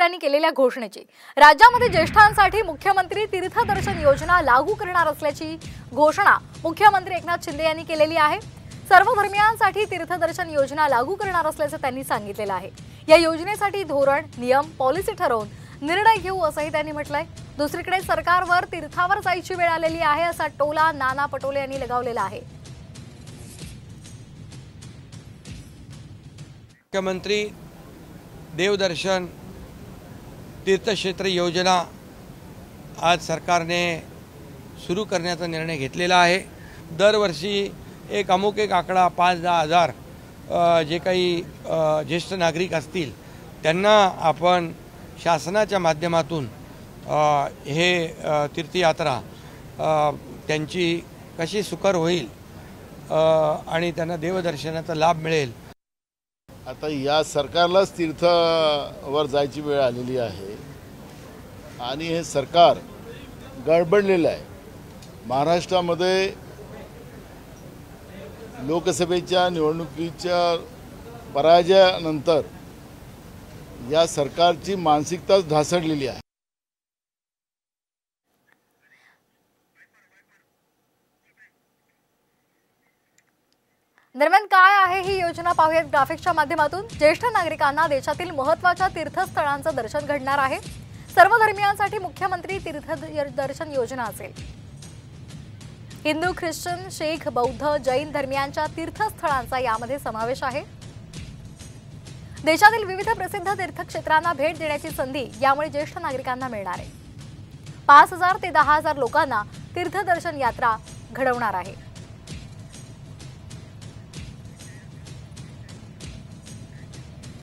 त्यांनी केलेल्या घोषणेची। राज्यामध्ये ज्येष्ठांसाठी मुख्यमंत्री तीर्थदर्शन योजना लागू करणार असल्याची घोषणा मुख्यमंत्री एकनाथ शिंदे यांनी केलेली आहे। सर्व धर्मियांसाठी तीर्थदर्शन योजना लागू करणार असल्याचे त्यांनी सांगितलेलं आहे। या योजनेसाठी धोरण, नियम, पॉलिसी ठरवून निर्णय घेऊ असंही त्यांनी म्हटलंय। दुसरीकडे सरकारवर तीर्थावर जायची वेळ आलेली आहे असा टोला नाना पटोले यांनी लगावलेला आहे। मुख्यमंत्री देवदर्शन तीर्थक्षेत्र योजना आज सरकारने सुरू करण्याचा निर्णय घेतलेला आहे। दरवर्षी एक आकडा 5-10 हजार जे काही ज्येष्ठ नागरिक असतील त्यांना आपण शासनाच्या माध्यमातून हे तीर्थयात्रा त्यांची कशी सुकर होईल आणि त्यांना देवदर्शनाचा लाभ मिळेल। आता या सरकारलाच तीर्थवर जायची वेळ आलेली आहे आणि हे सरकार गडबडलेलं आहे। महाराष्ट्रामध्ये लोकसभेच्या निवडणुकीच्या पराजयानंतर या सरकारची मानसिकताच ढासळलेली आहे। दरम्यान काय आहे ही योजना पाहूयात ग्राफिक्सच्या माध्यमातून। ज्येष्ठ नागरिकांना देशातील महत्त्वाच्या तीर्थस्थळांचं दर्शन घडणार आहे। सर्व धर्मियांसाठी मुख्यमंत्री तीर्थदर्शन योजना असेल। हिंदू, ख्रिश्चन, शीख, बौद्ध, जैन धर्मियांच्या तीर्थस्थळांचा यामध्ये समावेश आहे। देशातील विविध प्रसिद्ध तीर्थक्षेत्रांना भेट देण्याची संधी यामुळे ज्येष्ठ नागरिकांना मिळणार आहे। 5,000 ते 10,000 लोकांना तीर्थदर्शन यात्रा घडवणार आहे।